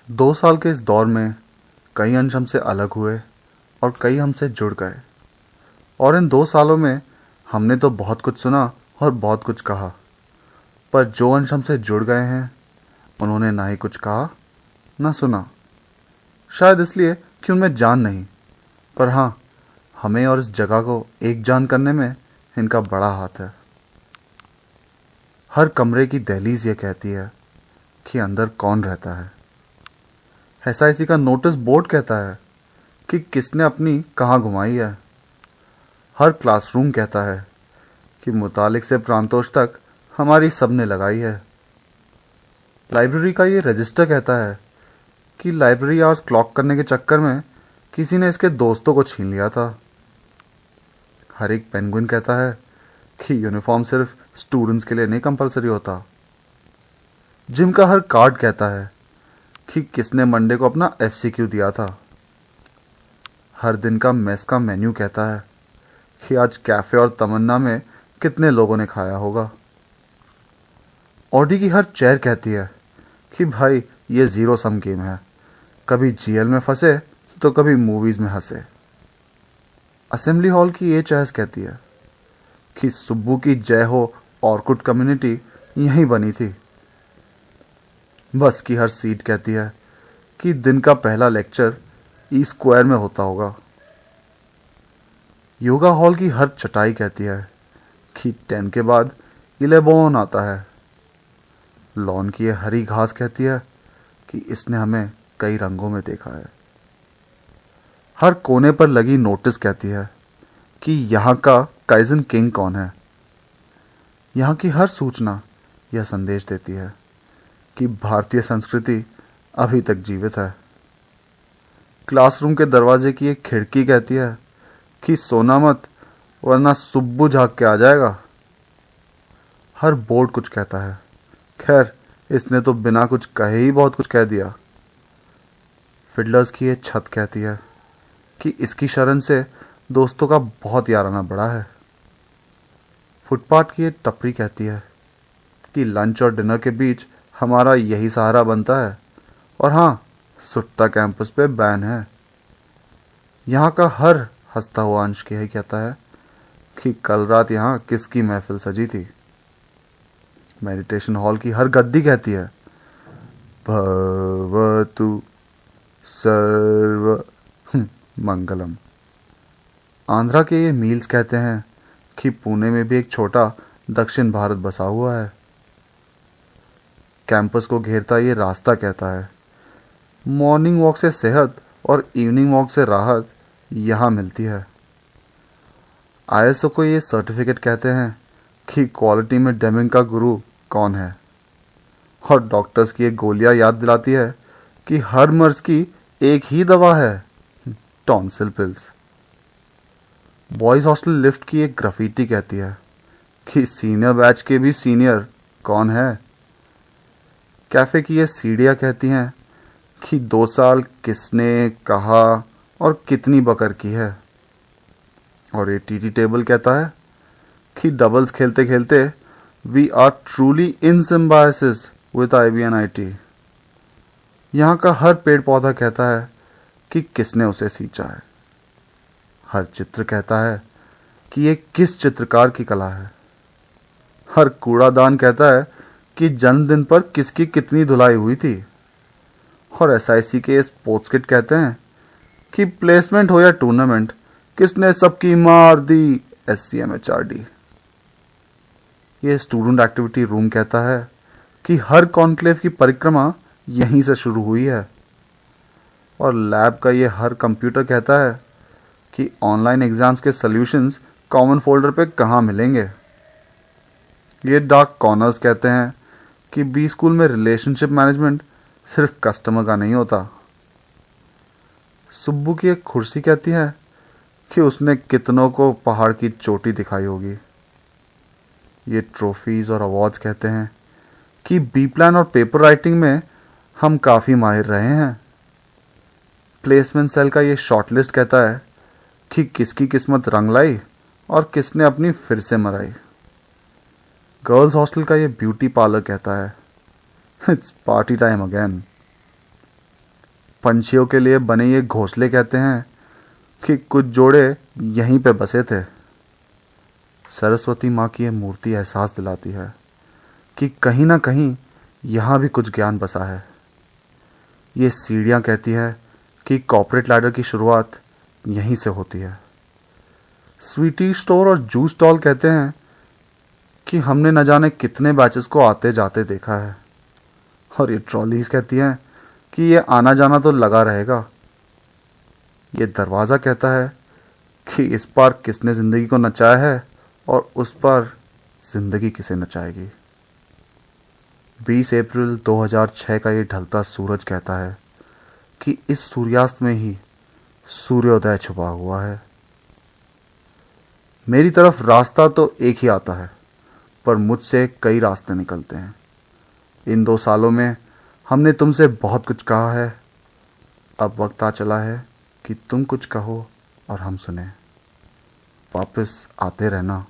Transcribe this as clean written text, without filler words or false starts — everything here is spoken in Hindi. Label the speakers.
Speaker 1: 2 साल के इस दौर में कई अंश हमसे अलग हुए और कई हमसे जुड़ गए। और इन 2 सालों में हमने तो बहुत कुछ सुना और बहुत कुछ कहा, पर जो अंश हमसे जुड़ गए हैं उन्होंने ना ही कुछ कहा ना सुना। शायद इसलिए कि उनमें जान नहीं, पर हाँ, हमें और इस जगह को एक जान करने में इनका बड़ा हाथ है। हर कमरे की दहलीज ये कहती है कि अंदर कौन रहता है। एसआईसी का नोटिस बोर्ड कहता है कि किसने अपनी कहाँ घुमाई है। हर क्लासरूम कहता है कि मुतालिक से प्रांतोष तक हमारी सबने लगाई है। लाइब्रेरी का ये रजिस्टर कहता है कि लाइब्रेरी आवर्स क्लॉक करने के चक्कर में किसी ने इसके दोस्तों को छीन लिया था। हर एक पेंगुइन कहता है कि यूनिफॉर्म सिर्फ स्टूडेंट्स के लिए नहीं कंपलसरी होता। जिम का हर कार्ड कहता है कि किसने मंडे को अपना एफसीक्यू दिया था। हर दिन का मेस का मेन्यू कहता है कि आज कैफे और तमन्ना में कितने लोगों ने खाया होगा। ऑडी की हर चेयर कहती है कि भाई ये जीरो सम गेम है, कभी जीएल में फंसे तो कभी मूवीज में हंसे। असेंबली हॉल की ये चॉइस कहती है कि सुब्बू की जय हो ऑर्कुट कम्युनिटी यहीं बनी थी। बस की हर सीट कहती है कि दिन का पहला लेक्चर ई स्क्वायर में होता होगा। योगा हॉल की हर चटाई कहती है कि 10 के बाद 11 आता है। लॉन की ये हरी घास कहती है कि इसने हमें कई रंगों में देखा है। हर कोने पर लगी नोटिस कहती है कि यहाँ का काइजन किंग कौन है। यहाँ की हर सूचना यह संदेश देती है कि भारतीय संस्कृति अभी तक जीवित है। क्लासरूम के दरवाजे की एक खिड़की कहती है कि सोना मत, वरना सुब्बू झाग के आ जाएगा। हर बोर्ड कुछ कहता है, खैर इसने तो बिना कुछ कहे ही बहुत कुछ कह दिया। फिडलर्स की ये छत कहती है कि इसकी शरण से दोस्तों का बहुत याराना बड़ा है। फुटपाथ की ये टपरी कहती है कि लंच और डिनर के बीच हमारा यही सहारा बनता है। और हाँ, सुट्टा कैंपस पे बैन है। यहाँ का हर हंसता हुआ अंश यही कहता है कि कल रात यहाँ किसकी महफिल सजी थी। मेडिटेशन हॉल की हर गद्दी कहती है भवतु सर्व मंगलम। आंध्रा के ये मील्स कहते हैं कि पुणे में भी एक छोटा दक्षिण भारत बसा हुआ है। कैंपस को घेरता ये रास्ता कहता है मॉर्निंग वॉक से सेहत और इवनिंग वॉक से राहत यहाँ मिलती है। आईएसओ को ये सर्टिफिकेट कहते हैं कि क्वालिटी में डेमिंग का गुरु कौन है। और डॉक्टर्स की ये गोलियां याद दिलाती है कि हर मर्ज की एक ही दवा है, tonsil pills. Boys hostel lift की एक ग्राफिटी कहती है कि सीनियर बैच के भी सीनियर कौन है। कैफे की ये सीढ़ियाँ कहती हैं कि 2 साल किसने कहा और कितनी बकर की है। और ये टीटी टेबल कहता है कि डबल्स खेलते खेलते we are truly in symbiosis with IBNIT। यहाँ का हर पेड़ पौधा कहता है कि किसने उसे सींचा है। हर चित्र कहता है कि ये किस चित्रकार की कला है। हर कूड़ादान कहता है कि जन्मदिन पर किसकी कितनी धुलाई हुई थी। और एसआईसी के स्पोर्ट्स किट कहते हैं कि प्लेसमेंट हो या टूर्नामेंट, किसने सबकी मार दी SCMHRD। ये स्टूडेंट एक्टिविटी रूम कहता है कि हर कॉन्क्लेव की परिक्रमा यहीं से शुरू हुई है। और लैब का ये हर कंप्यूटर कहता है कि ऑनलाइन एग्जाम्स के सॉल्यूशंस कॉमन फोल्डर पे कहाँ मिलेंगे। ये डार्क कॉर्नर्स कहते हैं कि बी स्कूल में रिलेशनशिप मैनेजमेंट सिर्फ कस्टमर का नहीं होता। सुब्बू की एक कुर्सी कहती है कि उसने कितनों को पहाड़ की चोटी दिखाई होगी। ये ट्रॉफीज और अवार्ड्स कहते हैं कि बी प्लान और पेपर राइटिंग में हम काफ़ी माहिर रहे हैं। प्लेसमेंट सेल का ये शॉर्टलिस्ट कहता है कि किसकी किस्मत रंग लाई और किसने अपनी फिर से मराई। गर्ल्स हॉस्टल का ये ब्यूटी पार्लर कहता है इट्स पार्टी टाइम अगेन। पंछियों के लिए बने ये घोंसले कहते हैं कि कुछ जोड़े यहीं पे बसे थे। सरस्वती माँ की ये मूर्ति एहसास दिलाती है कि कहीं ना कहीं यहाँ भी कुछ ज्ञान बसा है। ये सीढ़ियाँ कहती है कि कॉर्पोरेट लैडर की शुरुआत यहीं से होती है। स्वीटी स्टोर और जूस स्टॉल कहते हैं कि हमने न जाने कितने बैचेस को आते जाते देखा है। और ये ट्रॉलीज कहती हैं कि ये आना जाना तो लगा रहेगा। ये दरवाज़ा कहता है कि इस पार किसने ज़िंदगी को नचाया है और उस पर ज़िंदगी किसे नचाएगी। 20 अप्रैल 2006 का ये ढलता सूरज कहता है कि इस सूर्यास्त में ही सूर्योदय छुपा हुआ है। मेरी तरफ रास्ता तो एक ही आता है, पर मुझसे कई रास्ते निकलते हैं। इन 2 सालों में हमने तुमसे बहुत कुछ कहा है। अब वक्त आ चला है कि तुम कुछ कहो और हम सुने। वापस आते रहना।